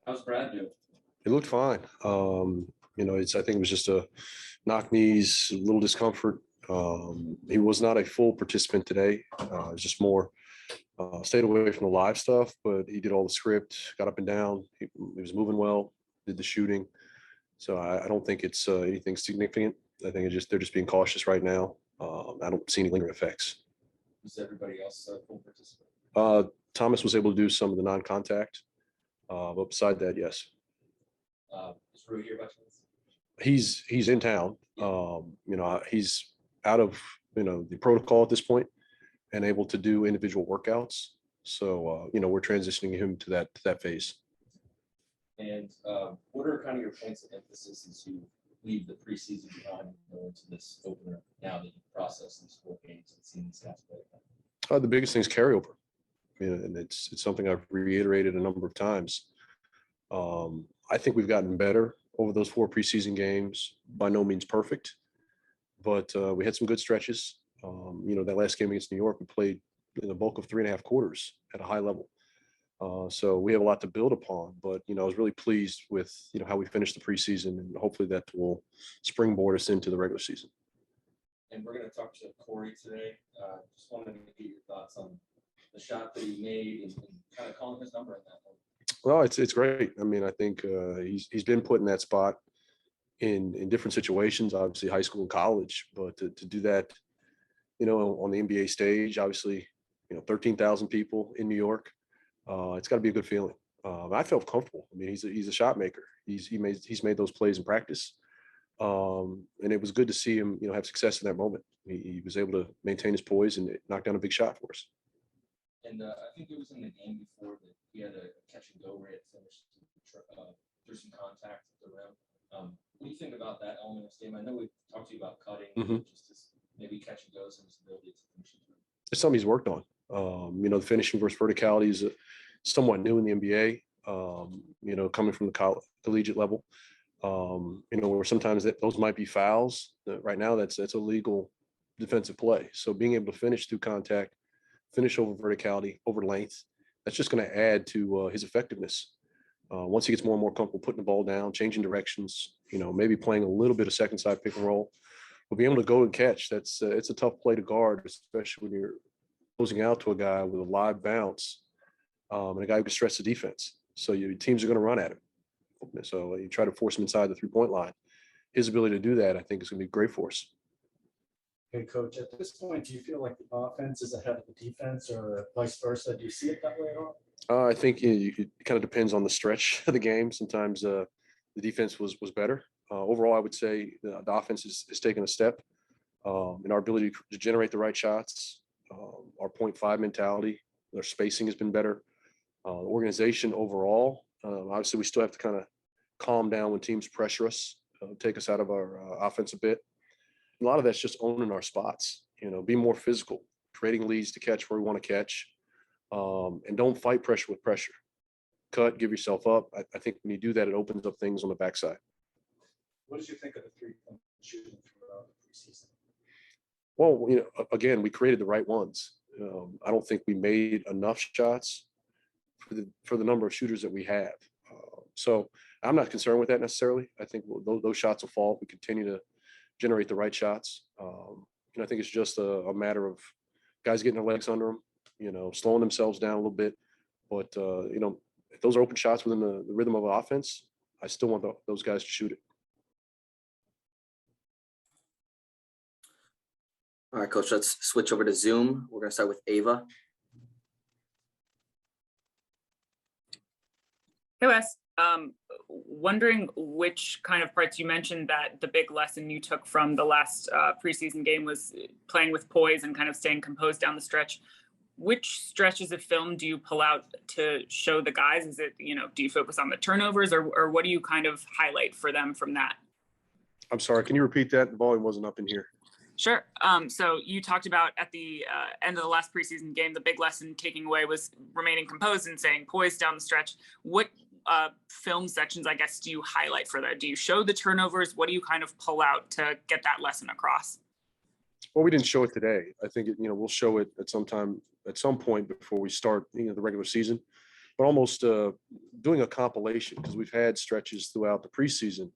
How's Brad doing? He looked fine. I think it was just a knock knees, a little discomfort. He was not a full participant today. It was just more stayed away from the live stuff, but he did all the script, got up and down. He was moving well, did the shooting. So I don't think it's anything significant. I think they're just being cautious right now. I don't see any lingering effects. Was everybody else full participant? Thomas was able to do some of the non-contact, but beside that, yes. Is Rui here by chance? He's in town. He's out of the protocol at this point and able to do individual workouts. So we're transitioning him to that phase. And what are kind of your points of emphasis as you leave the preseason behind and go into this opener now that you've processed these 4 games and seen these guys play? The biggest thing is carryover. And it's something I've reiterated a number of times. I think we've gotten better over those 4 preseason games. By no means perfect, but we had some good stretches. That last game against New York, we played in the bulk of 3.5 quarters at a high level. So we have a lot to build upon, but, I was really pleased with, how we finished the preseason, and hopefully that will springboard us into the regular season. And we're going to talk to Corey today. Just wanted to get your thoughts on the shot that he made and kind of calling his number in that one. Well, it's great. I mean, I think he's been put in that spot in different situations, obviously high school and college, but to do that, on the NBA stage, obviously, 13,000 people in New York, it's got to be a good feeling. I felt comfortable. I mean, he's a shot maker. He's made those plays in practice, and it was good to see him, have success in that moment. He was able to maintain his poise and knock down a big shot for us. And I think it was in the game before that he had a catch and go where it finished through some contact at the rim. What do you think about that element of this game? I know we talked to you about cutting, just as maybe catch and goes and his ability to finish it. It's something he's worked on. The finishing versus verticality is somewhat new in the NBA, coming from the collegiate level, where sometimes those might be fouls. Right now, that's a legal defensive play. So being able to finish through contact, finish over verticality, over length, that's just going to add to his effectiveness. Once he gets more and more comfortable putting the ball down, changing directions, maybe playing a little bit of second side pick and roll, but being able to go and catch, it's a tough play to guard, especially when you're closing out to a guy with a live bounce and a guy who can stretch the defense. So your teams are going to run at him. So you try to force him inside the 3-point line. His ability to do that, I think, is going to be great for us. Hey, Coach, at this point, do you feel like the offense is ahead of the defense or vice versa? Do you see it that way at all? I think it kind of depends on the stretch of the game. Sometimes the defense was better. Overall, I would say the offense is taking a step in our ability to generate the right shots. Our 0.5 mentality, our spacing has been better. The organization overall, obviously, we still have to kind of calm down when teams pressure us, take us out of our offense a bit. A lot of that's just owning our spots, be more physical, creating leads to catch where we want to catch, and don't fight pressure with pressure. Cut, give yourself up. I think when you do that, it opens up things on the backside. What did you think of the 3-point shooting throughout the preseason? Well, again, we created the right ones. I don't think we made enough shots for the number of shooters that we have. So I'm not concerned with that necessarily. I think those shots will fall if we continue to generate the right shots. I think it's just a matter of guys getting their legs under them, slowing themselves down a little bit. But, if those are open shots within the rhythm of an offense, I still want those guys to shoot it. All right, Coach, let's switch over to Zoom. We're going to start with Ava. Hey, Wes. Wondering which kind of parts you mentioned that the big lesson you took from the last preseason game was playing with poise and kind of staying composed down the stretch. Which stretches of film do you pull out to show the guys? Is it, do you focus on the turnovers or what do you kind of highlight for them from that? I'm sorry, can you repeat that? The volume wasn't up in here. Sure. So you talked about at the end of the last preseason game, the big lesson taking away was remaining composed and staying poised down the stretch. What film sections, I guess, do you highlight for that? Do you show the turnovers? What do you kind of pull out to get that lesson across? Well, we didn't show it today. I think we'll show it at some point before we start the regular season. but almost doing a compilation, because we've had stretches throughout the preseason.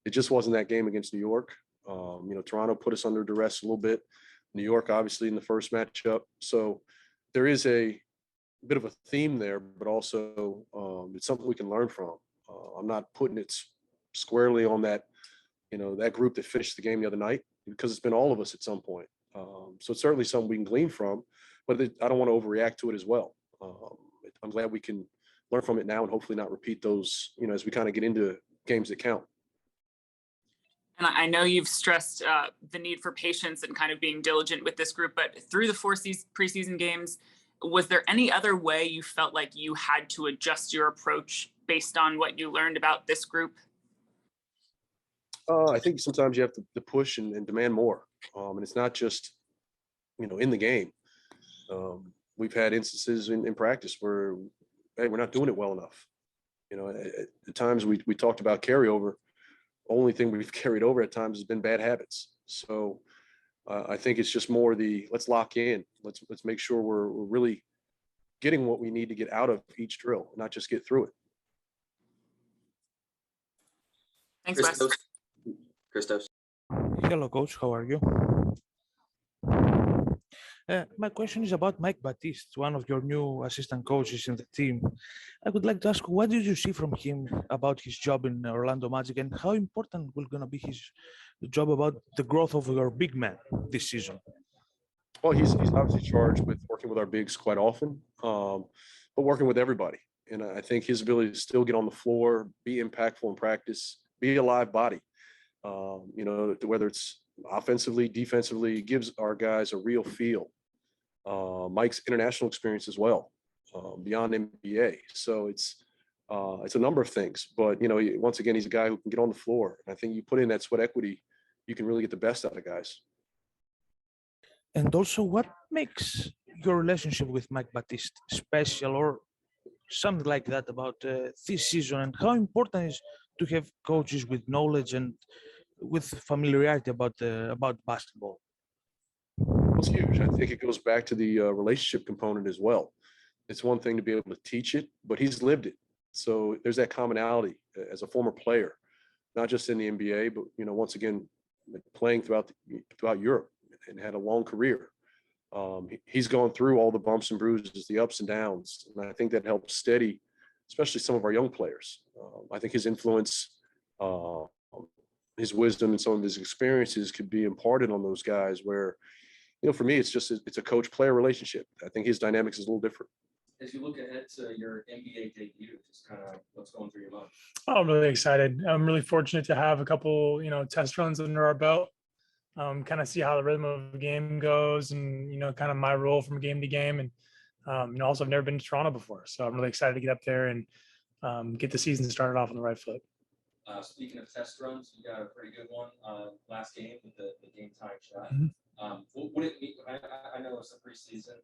It just wasn't that game against New York. Toronto put us under duress a little bit. New York, obviously, in the first matchup. So there is a bit of a theme there, but also it's something we can learn from. I'm not putting it squarely on that, that group that finished the game the other night, because it's been all of us at some point. So it's certainly something we can glean from, but I don't want to overreact to it as well. I'm glad we can learn from it now and hopefully not repeat those, as we kind of get into games that count. And I know you've stressed the need for patience and kind of being diligent with this group, but through the 4 preseason games, was there any other way you felt like you had to adjust your approach based on what you learned about this group? I think sometimes you have to push and demand more. And it's not just, in the game. We've had instances in practice where, hey, we're not doing it well enough. At times we talked about carryover. Only thing we've carried over at times has been bad habits. So I think it's just more let's lock in. Let's make sure we're really getting what we need to get out of each drill, not just get through it. Thanks, Wes. Christos. Hello, coach. How are you? My question is about Mike Batiste, one of your new assistant coaches in the team. I would like to ask, what did you see from him about his job in Orlando Magic, and how important will going to be his job about the growth of your big man this season? Well, he's obviously charged with working with our bigs quite often, but working with everybody. And I think his ability to still get on the floor, be impactful in practice, be a live body, whether it's offensively, defensively, gives our guys a real feel. Mike's international experience as well, beyond NBA. So it's a number of things, but once again, he's a guy who can get on the floor. And I think you put in that sweat equity, you can really get the best out of guys. And also, what makes your relationship with Mike Batiste special, or something like that about this season, and how important is to have coaches with knowledge and with familiarity about basketball? It's huge. I think it goes back to the relationship component as well. It's one thing to be able to teach it, but he's lived it. So there's that commonality as a former player, not just in the NBA, but once again, playing throughout Europe and had a long career. He's gone through all the bumps and bruises, the ups and downs, and I think that helps steady, especially some of our young players. I think his influence, his wisdom, and some of his experiences could be imparted on those guys where, for me, it's a coach-player relationship. I think his dynamics is a little different. As you look ahead to your NBA debut, just kind of what's going through your mind? Oh, I'm really excited. I'm really fortunate to have a couple, test runs under our belt. Kind of see how the rhythm of the game goes, and kind of my role from game to game. And also, I've never been to Toronto before, so I'm really excited to get up there and get the season started off on the right foot. Speaking of test runs, you got a pretty good one last game with the game time shot. Mhm. What would it mean? I know it's a preseason,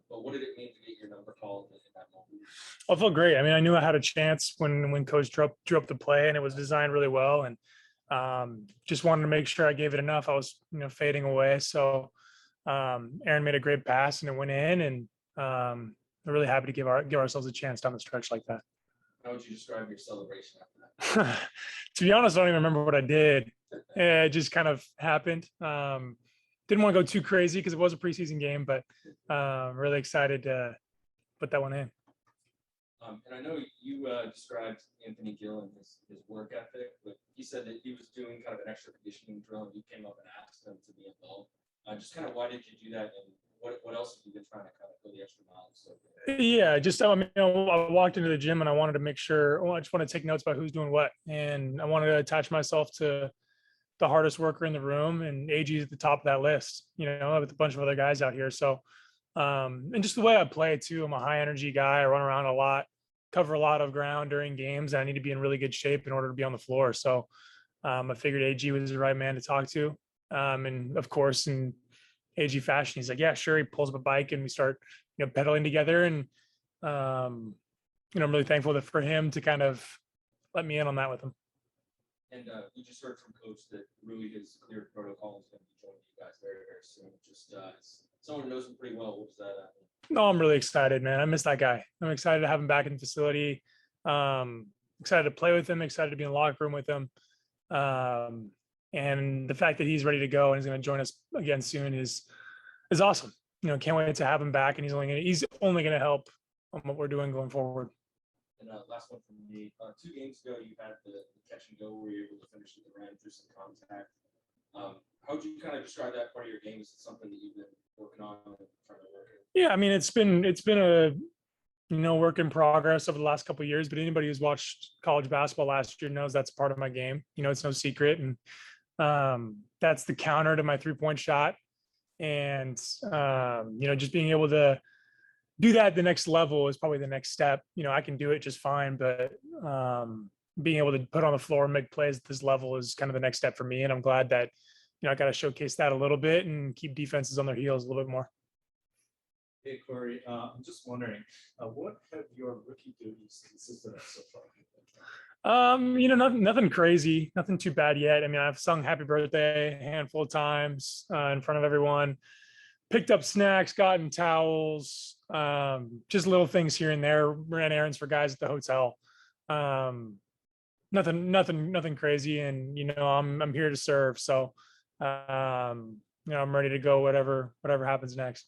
but what did it mean to get your number called in that moment? I felt great. I mean, I knew I had a chance when Coach drew up the play, and it was designed really well. And just wanted to make sure I gave it enough. I was fading away, so Aaron made a great pass and it went in, and I'm really happy to give ourselves a chance down the stretch like that. How would you describe your celebration after that? To be honest, I don't even remember what I did. It just kind of happened. Didn't want to go too crazy because it was a preseason game, but really excited to put that one in. And I know you described Anthony Gill and his work ethic, but he said that he was doing kind of an extra conditioning drill, and you came up and asked him to be involved. Just kind of why did you do that, and what else have you been trying to kind of go the extra mile? So yeah, just I walked into the gym and I wanted to make sure. I just want to take notes about who's doing what, and I wanted to attach myself to the hardest worker in the room, and AG is at the top of that list. With a bunch of other guys out here. So, and just the way I play too. I'm a high energy guy. I run around a lot, cover a lot of ground during games, and I need to be in really good shape in order to be on the floor. So, I figured AG was the right man to talk to, and of course, in AG fashion, he's like, yeah, sure. He pulls up a bike and we start, pedaling together. And, I'm really thankful for him to kind of let me in on that with him. And we just heard from Coach that Rui has cleared protocol and is going to be joining you guys very, very soon. Just someone who knows him pretty well. What was that? No, I'm really excited, man. I miss that guy. I'm excited to have him back in the facility. Excited to play with him, excited to be in the locker room with him. And the fact that he's ready to go and he's going to join us again soon is awesome. Can't wait to have him back, and he's only going to help on what we're doing going forward. And last one from me. 2 games ago, you had the catch and go where you were able to finish at the rim through some contact. How would you kind of describe that part of your game? Is it something that you've been working on and trying to work in? Yeah, I mean, it's been a work in progress over the last couple of years, but anybody who's watched college basketball last year knows that's part of my game. It's no secret. And that's the counter to my 3-point shot. And, just being able to do that at the next level is probably the next step. I can do it just fine, but being able to put on the floor and make plays at this level is kind of the next step for me. And I'm glad that, I got to showcase that a little bit and keep defenses on their heels a little bit more. Hey, Corey, I'm just wondering, what have your rookie duties consisted of so far? Nothing crazy, nothing too bad yet. I mean, I've sung happy birthday a handful of times in front of everyone, picked up snacks, gotten towels, just little things here and there, ran errands for guys at the hotel. Nothing crazy. And, I'm here to serve. So, I'm ready to go, whatever happens next.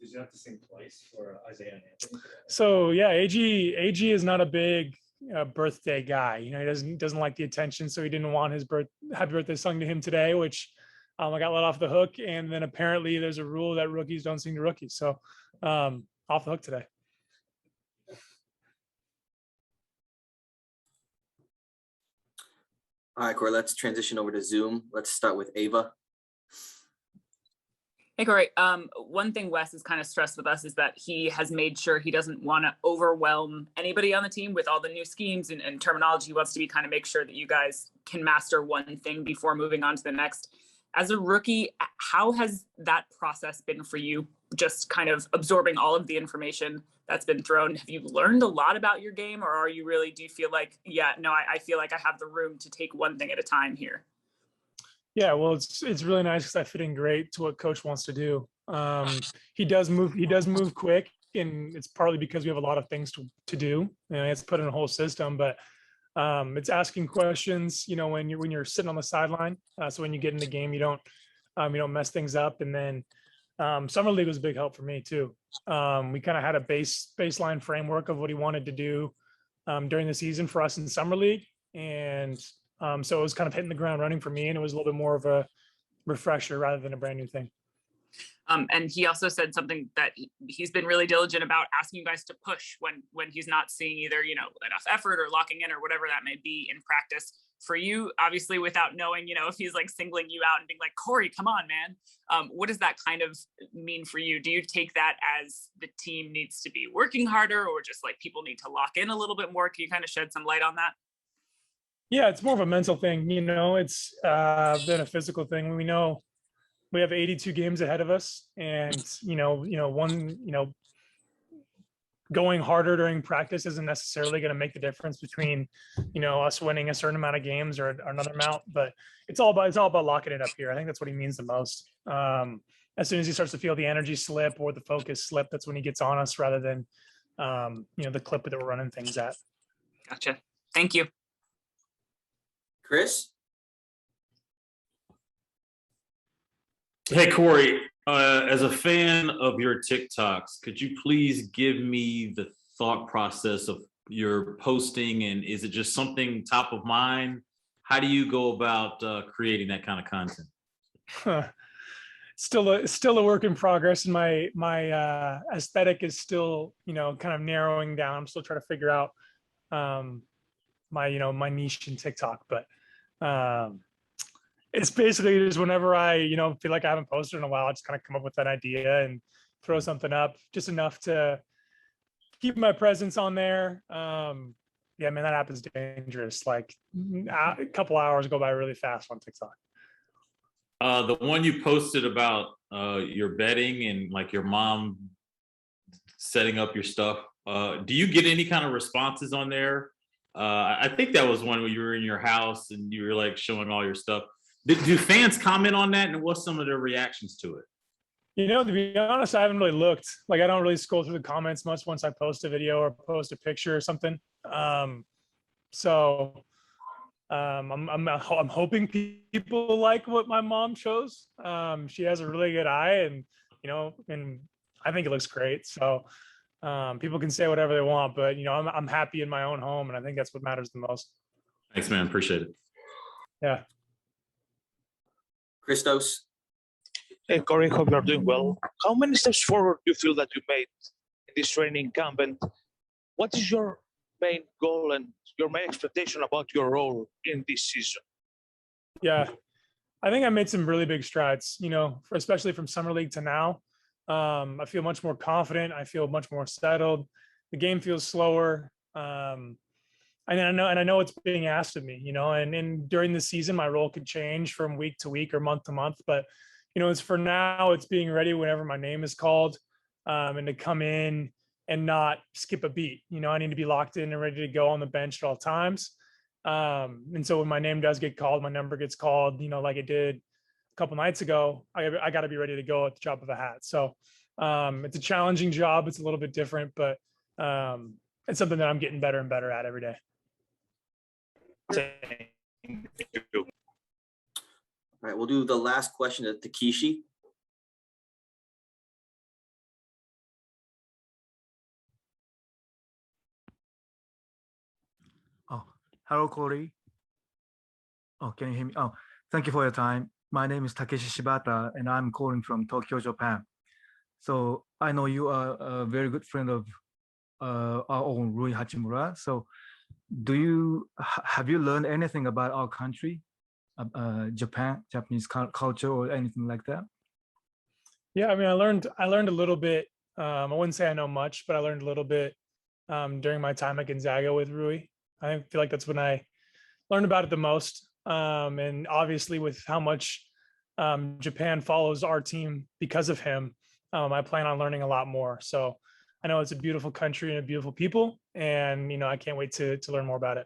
Did you have to sing twice for Isaiah and Anthony? So yeah, AG is not a big birthday guy. He doesn't like the attention, so he didn't want his happy birthday sung to him today, which I got let off the hook. And then apparently there's a rule that rookies don't sing to rookies, so off the hook today. All right, Corey, let's transition over to Zoom. Let's start with Ava. Hey, Corey. One thing Wes has kind of stressed with us is that he has made sure he doesn't want to overwhelm anybody on the team with all the new schemes and terminology. He wants to kind of make sure that you guys can master one thing before moving on to the next. As a rookie, how has that process been for you? Just kind of absorbing all of the information that's been thrown. Have you learned a lot about your game, or do you feel like, I feel like I have the room to take one thing at a time here? Yeah, well, it's really nice because I fit in great to what coach wants to do. He does move quick, and it's partly because we have a lot of things to do. It's put in a whole system, but it's asking questions, when you're sitting on the sideline. So when you get in the game, you don't mess things up. And then Summer League was a big help for me too. We kind of had a baseline framework of what he wanted to do during the season for us in Summer League. And so it was kind of hitting the ground running for me, and it was a little bit more of a refresher rather than a brand new thing. And he also said something that he's been really diligent about asking you guys to push when he's not seeing either, enough effort or locking in or whatever that may be in practice. For you, obviously, without knowing, if he's like singling you out and being like, Corey, come on, man. What does that kind of mean for you? Do you take that as the team needs to be working harder, or just like people need to lock in a little bit more? Can you kind of shed some light on that? Yeah, it's more of a mental thing. It's been a physical thing. We know we have 82 games ahead of us, and going harder during practice isn't necessarily going to make the difference between us winning a certain amount of games or another amount. But it's all about locking it up here. I think that's what he means the most. As soon as he starts to feel the energy slip or the focus slip, that's when he gets on us, rather than the clip that we're running things at. Gotcha. Thank you. Chris? Hey, Corey, as a fan of your TikToks, could you please give me the thought process of your posting, and is it just something top of mind? How do you go about creating that kind of content? Still a work in progress, and my aesthetic is still kind of narrowing down. I'm still trying to figure out my niche in TikTok, but it's basically just whenever I feel like I haven't posted in a while, I just kind of come up with an idea and throw something up, just enough to keep my presence on there. Yeah, man, that app is dangerous. Like a couple hours go by really fast on TikTok. The one you posted about your betting and like your mom setting up your stuff, do you get any kind of responses on there? I think that was one where you were in your house and you were like showing all your stuff. Do fans comment on that, and what's some of their reactions to it? To be honest, I haven't really looked. Like, I don't really scroll through the comments much once I post a video or post a picture or something. So I'm hoping people like what my mom chose. She has a really good eye, and and I think it looks great. So people can say whatever they want, but I'm happy in my own home, and I think that's what matters the most. Thanks, man. Appreciate it. Yeah. Christos. Hey, Corey, hope you're doing well. How many steps forward do you feel that you made in this training camp, and what is your main goal and your main expectation about your role in this season? Yeah, I think I made some really big strides, especially from summer league to now. I feel much more confident. I feel much more settled. The game feels slower. And I know it's being asked of me, and during the season, my role could change from week to week or month to month. But, it's for now, it's being ready whenever my name is called, and to come in and not skip a beat. I need to be locked in and ready to go on the bench at all times. And so when my name does get called, my number gets called, like it did a couple nights ago, I got to be ready to go at the drop of a hat. So it's a challenging job. It's a little bit different, but it's something that I'm getting better and better at every day. Thank you. All right, we'll do the last question to Takeshi. Oh, hello, Corey. Oh, can you hear me? Oh, thank you for your time. My name is Takeshi Shibata, and I'm calling from Tokyo, Japan. So I know you are a very good friend of our own Rui Hachimura. So have you learned anything about our country, Japanese culture, or anything like that? Yeah, I mean, I learned a little bit. I wouldn't say I know much, but I learned a little bit during my time at Gonzaga with Rui. I feel like that's when I learned about it the most. And obviously, with how much Japan follows our team because of him, I plan on learning a lot more. So I know it's a beautiful country and a beautiful people, and I can't wait to learn more about it.